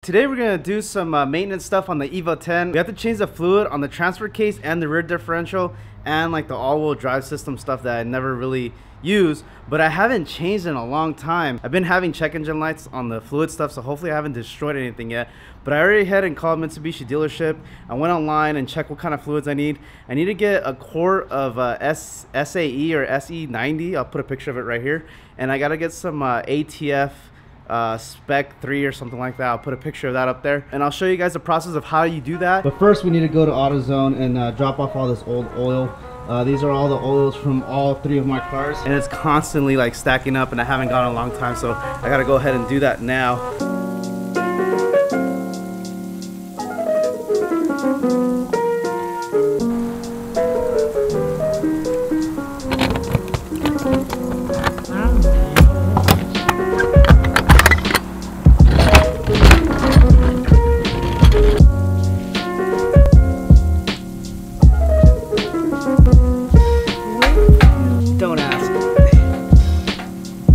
Today we're going to do some maintenance stuff on the EVO 10. We have to change the fluid on the transfer case and the rear differential and like the all-wheel drive system stuff that I never really use, but I haven't changed in a long time. I've been having check engine lights on the fluid stuff, so hopefully I haven't destroyed anything yet. But I already had and called Mitsubishi dealership. I went online and checked what kind of fluids I need. I need to get a quart of SAE or SE90. I'll put a picture of it right here. And I got to get some ATF spec 3 or something like that. I'll put a picture of that up there and I'll show you guys the process of how you do that. But first we need to go to AutoZone and drop off all this old oil. These are all the oils from all 3 of my cars, and it's constantly like stacking up and I haven't gone in a long time, so I gotta go ahead and do that now.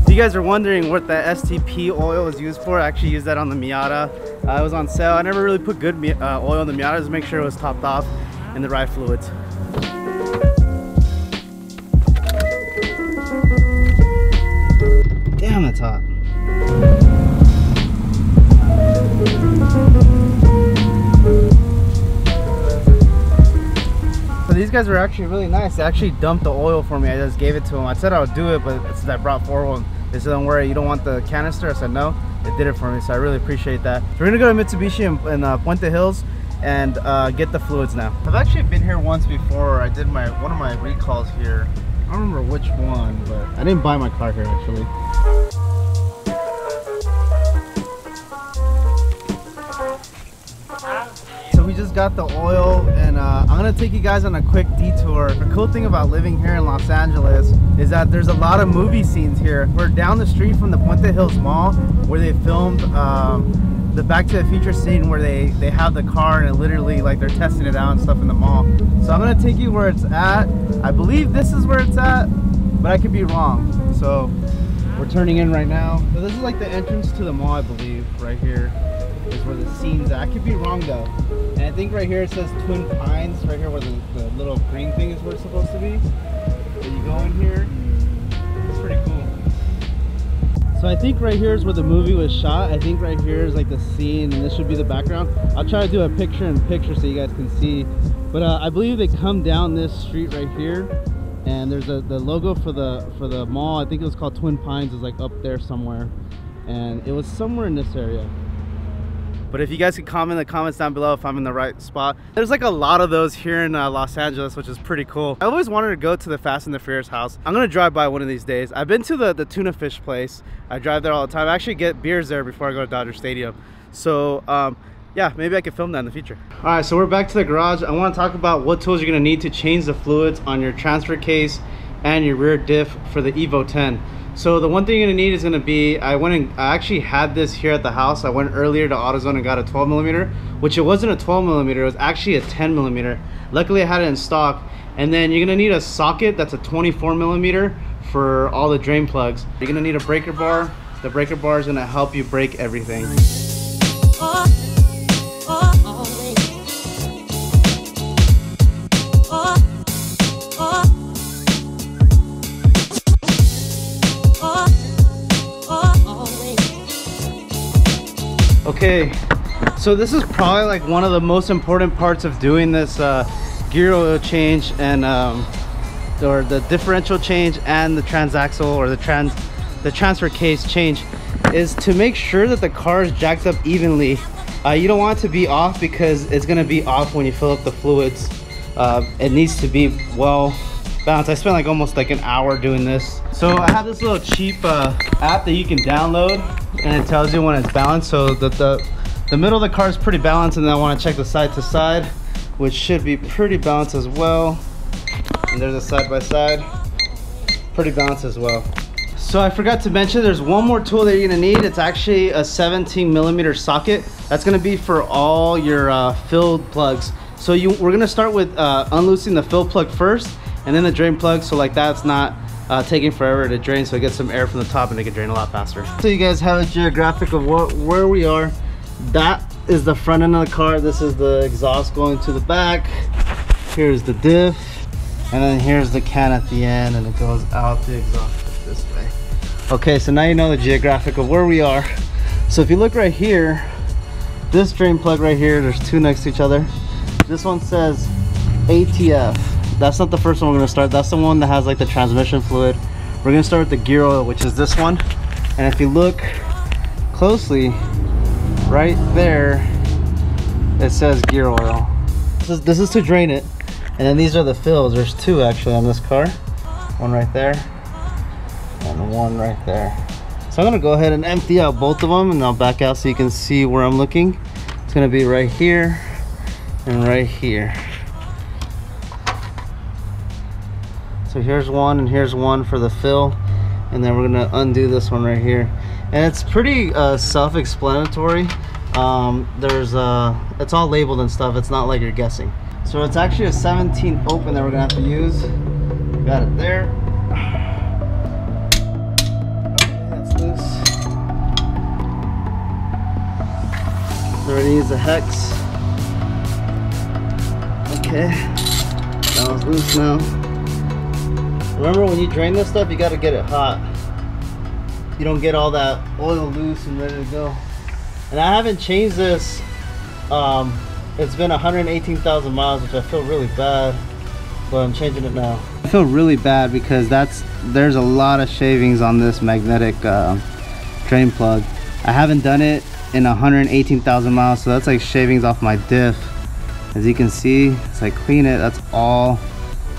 You guys are wondering what the STP oil is used for. I actually used that on the Miata. It was on sale. I never really put good oil in the Miata to make sure it was topped off in the right fluids. Damn, that's hot. So these guys were actually really nice. They actually dumped the oil for me. I just gave it to them. I said I would do it, but since I brought 4 of them, they said, don't worry, you don't want the canister? I said no. They did it for me, so I really appreciate that. So we're gonna go to Mitsubishi and Puente Hills and get the fluids now. I've actually been here once before. I did one of my recalls here. I don't remember which one, but I didn't buy my car here actually. We just got the oil, and I'm gonna take you guys on a quick detour. The cool thing about living here in Los Angeles is that there's a lot of movie scenes here. We're down the street from the Puente Hills Mall where they filmed the Back to the Future scene where they have the car and it literally like they're testing it out and stuff in the mall. So I'm gonna take you where it's at. I believe this is where it's at, but I could be wrong. So we're turning in right now. So this is like the entrance to the mall, I believe, right here is where the scene's at. I could be wrong though. And I think right here it says Twin Pines, right here where the little green thing is where it's supposed to be. So you go in here, it's pretty cool. So I think right here is where the movie was shot. I think right here is like the scene and this should be the background. I'll try to do a picture-in-picture so you guys can see. But I believe they come down this street right here and there's the logo for the mall. I think it was called Twin Pines, is like up there somewhere. And it was somewhere in this area. But if you guys could comment in the comments down below if I'm in the right spot. There's like a lot of those here in Los Angeles, which is pretty cool. I always wanted to go to the Fast and the Furious house. I'm gonna drive by one of these days. I've been to the tuna fish place. I drive there all the time. I actually get beers there before I go to Dodger Stadium. So yeah, maybe I could film that in the future. All right, so we're back to the garage. I want to talk about what tools you're gonna need to change the fluids on your transfer case and your rear diff for the EVO 10. So the one thing you're gonna need is gonna be, I actually had this here at the house. I went earlier to AutoZone and got a 12mm, which it wasn't a 12mm, it was actually a 10mm. Luckily I had it in stock. And then you're gonna need a socket that's a 24mm for all the drain plugs. You're gonna need a breaker bar. The breaker bar is gonna help you break everything. Okay, so this is probably like one of the most important parts of doing this gear oil change and or the differential change and the transaxle or the transfer case change is to make sure that the car is jacked up evenly. You don't want it to be off because it's going to be off when you fill up the fluids. It needs to be well balanced. I spent like almost like an hour doing this. So I have this little cheap app that you can download and it tells you when it's balanced. So the middle of the car is pretty balanced, and then I want to check the side to side, which should be pretty balanced as well. And there's a side by side, pretty balanced as well. So I forgot to mention there's one more tool that you're gonna need. It's actually a 17mm socket. That's gonna be for all your filled plugs. So we're gonna start with unloosing the fill plug first, and then the drain plug, so like that's not taking forever to drain, so it gets some air from the top and it can drain a lot faster. So you guys have a geographic of where we are. that is the front end of the car. This is the exhaust going to the back. Here's the diff, and then here's the can at the end, and it goes out the exhaust this way. Okay, so now you know the geographic of where we are. So if you look right here, this drain plug right here, there's two next to each other. This one says ATF. That's not the first one we're gonna start. That's the one that has like the transmission fluid. We're gonna start with the gear oil, which is this one. And if you look closely, right there, it says gear oil. This is to drain it. And then these are the fills. There's two actually on this car. One right there, and one right there. So I'm gonna go ahead and empty out both of them, and I'll back out so you can see where I'm looking. It's gonna be right here and right here. So here's one and here's one for the fill, and then we're gonna undo this one right here. And it's pretty self-explanatory. It's all labeled and stuff. It's not like you're guessing. So it's actually a 17 open that we're gonna have to use. Got it there. Okay, that's loose. Already use the hex. Okay, that was loose now. Remember, when you drain this stuff, you gotta get it hot. You don't get all that oil loose and ready to go. And I haven't changed this. It's been 118,000 miles, which I feel really bad, but I'm changing it now. I feel really bad because there's a lot of shavings on this magnetic drain plug. I haven't done it in 118,000 miles, so that's like shavings off my diff. As you can see, as I clean it, that's all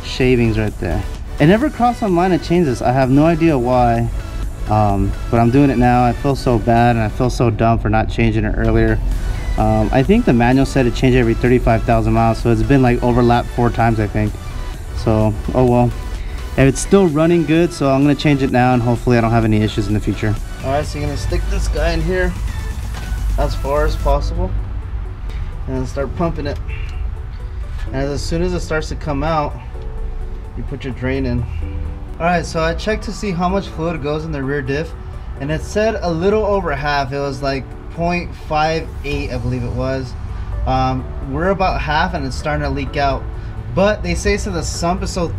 shavings right there. It never crossed my mind to change this. I have no idea why, but I'm doing it now. I feel so bad, and I feel so dumb for not changing it earlier. I think the manual said to change it every 35,000 miles, so it's been like overlapped 4 times, I think. So, oh well. And it's still running good, so I'm gonna change it now, and hopefully I don't have any issues in the future. All right, so you're gonna stick this guy in here as far as possible, and then start pumping it. And as soon as it starts to come out, you put your drain in. All right, so I checked to see how much fluid goes in the rear diff, and it said a little over half. It was like 0.58, I believe it was. We're about half, and it's starting to leak out. But they say since the sump is so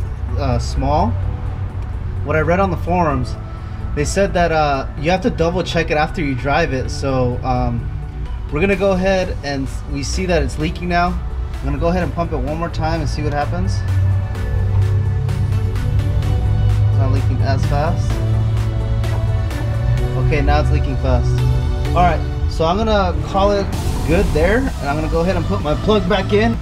small, what I read on the forums, they said that you have to double check it after you drive it. So we're gonna go ahead, and we see that it's leaking now. I'm gonna go ahead and pump it one more time and see what happens. It's not leaking as fast. Okay, now it's leaking fast. All right, so I'm gonna call it good there, and I'm gonna go ahead and put my plug back in.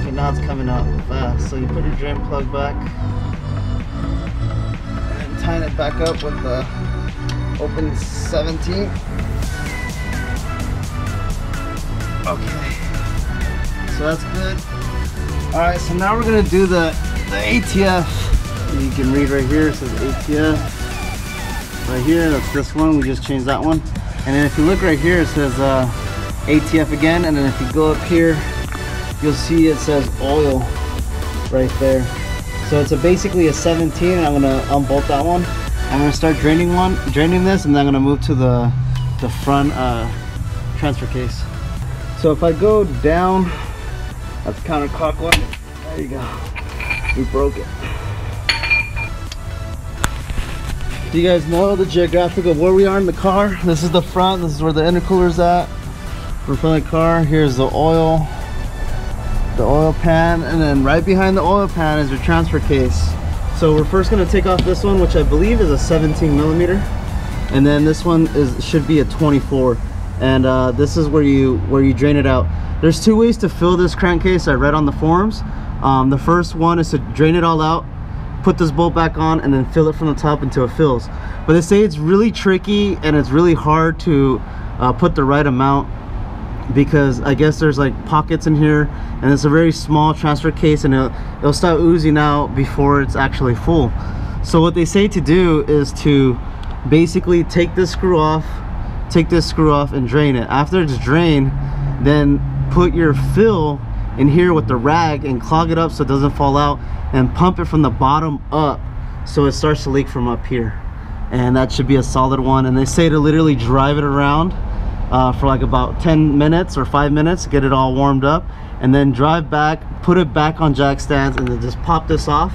Okay, now it's coming out fast. So you put your drain plug back and tighten it back up with the open 17. Okay, so that's good. All right, so now we're gonna do the ATF. You can read right here, it says ATF. Right here, that's this one, we just changed that one. And then if you look right here, it says ATF again, and then if you go up here, you'll see it says oil right there. So it's basically a 17, and I'm gonna unbolt that one. I'm gonna start draining this, and then I'm gonna move to the front transfer case. So if I go down, that's counterclockwise. There you go. We broke it. Do you guys know the geographic of where we are in the car? This is the front. This is where the intercooler's at. We're in front of the car. Here's the oil pan, and then right behind the oil pan is your transfer case. So we're first going to take off this one, which I believe is a 17 millimeter, and then this one should be a 24. And this is where you drain it out. There's 2 ways to fill this crankcase I read on the forums. The first one is to drain it all out, put this bolt back on, and then fill it from the top until it fills. But they say it's really tricky, and it's really hard to put the right amount, because I guess there's like pockets in here, and it's a very small transfer case, and it'll start oozing out before it's actually full. So what they say to do is to basically take this screw off, and drain it. After it's drained, then put your fill in here with the rag and clog it up so it doesn't fall out, and pump it from the bottom up so it starts to leak from up here. and that should be a solid one. And they say to literally drive it around for like about 10 minutes or 5 minutes, get it all warmed up, and then drive back, put it back on jack stands, and then just pop this off.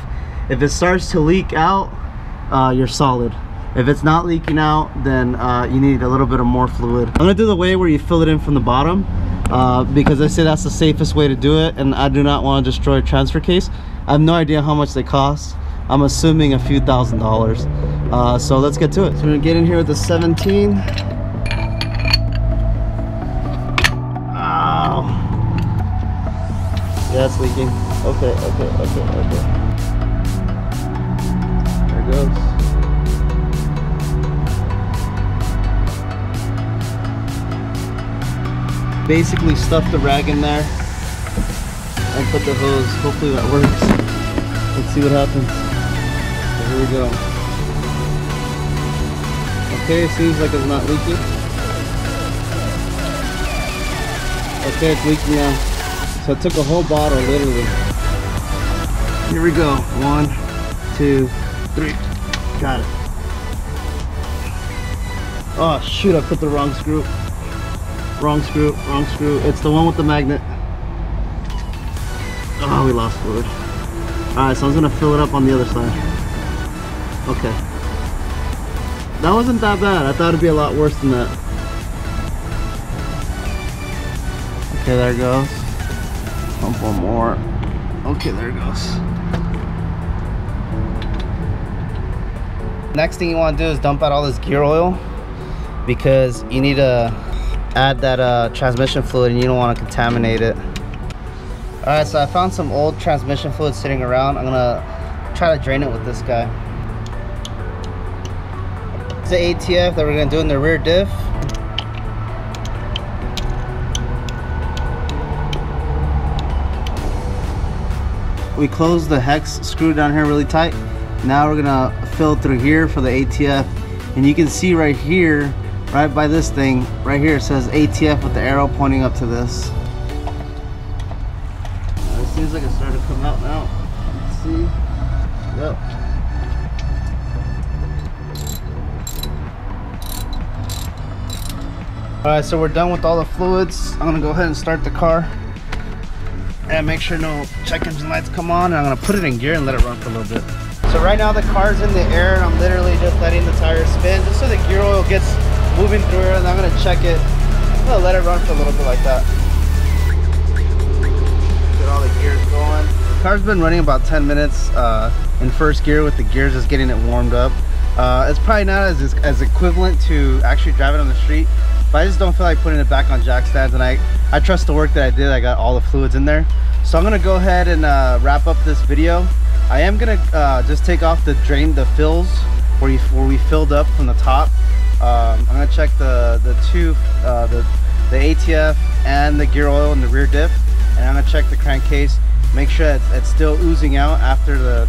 If it starts to leak out, you're solid. If it's not leaking out, then you need a little bit of more fluid. I'm gonna do the way where you fill it in from the bottom because I say that's the safest way to do it, and I do not want to destroy a transfer case. I have no idea how much they cost. I'm assuming a few $1,000s. So let's get to it. So we're gonna get in here with the 17. Ow. Yeah, it's leaking. Okay. There it goes. Basically stuff the rag in there and put the hose. Hopefully that works. Let's see what happens. So here we go. Okay, it seems like it's not leaking. Okay, it's leaking now. So I took a whole bottle, literally. Here we go. 1, 2, 3. Got it. Oh shoot, I put the wrong screw. Wrong screw. It's the one with the magnet. Oh, we lost fluid. Alright, so I was gonna fill it up on the other side. Okay. That wasn't that bad. I thought it'd be a lot worse than that. Okay, there it goes. Pump one more. Okay, there it goes. Next thing you want to do is dump out all this gear oil, because you need to add that transmission fluid and you don't want to contaminate it. Alright, so I found some old transmission fluid sitting around. I'm gonna try to drain it with this guy. It's the ATF that we're gonna do in the rear diff. We closed the hex screw down here really tight. Now we're gonna fill through here for the ATF, and you can see right here, right by this thing, right here, it says ATF with the arrow pointing up to this. It seems like it's starting to come out now. Let's see. Yep. Alright, so we're done with all the fluids. I'm gonna go ahead and start the car and make sure no check engine lights come on, and I'm gonna put it in gear and let it run for a little bit. So right now the car's in the air and I'm literally just letting the tires spin just so the gear oil gets moving through it, and I'm gonna check it. I'm gonna let it run for a little bit like that. Get all the gears going. The car's been running about 10 minutes in first gear with the gears just getting it warmed up. It's probably not as equivalent to actually driving on the street, but I just don't feel like putting it back on jack stands, and I trust the work that I did. I got all the fluids in there. So I'm gonna go ahead and wrap up this video. I am gonna just take off the fills where we filled up from the top. I'm gonna check the ATF and the gear oil in the rear diff, and I'm gonna check the crankcase, make sure it's still oozing out after the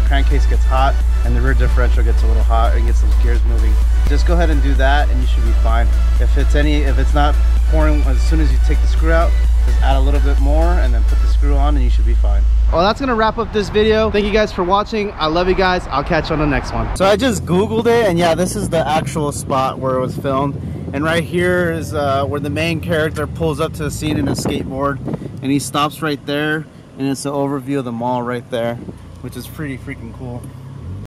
crankcase gets hot and the rear differential gets a little hot and gets those gears moving. Just go ahead and do that and you should be fine. If it's not pouring as soon as you take the screw out, just add a little bit more and then put the screw on and you should be fine. Well, that's gonna wrap up this video. Thank you guys for watching. I love you guys. I'll catch you on the next one. So I just Googled it, and yeah, this is the actual spot where it was filmed. And right here is where the main character pulls up to the scene in a skateboard, and he stops right there, and it's an overview of the mall right there, which is pretty freaking cool.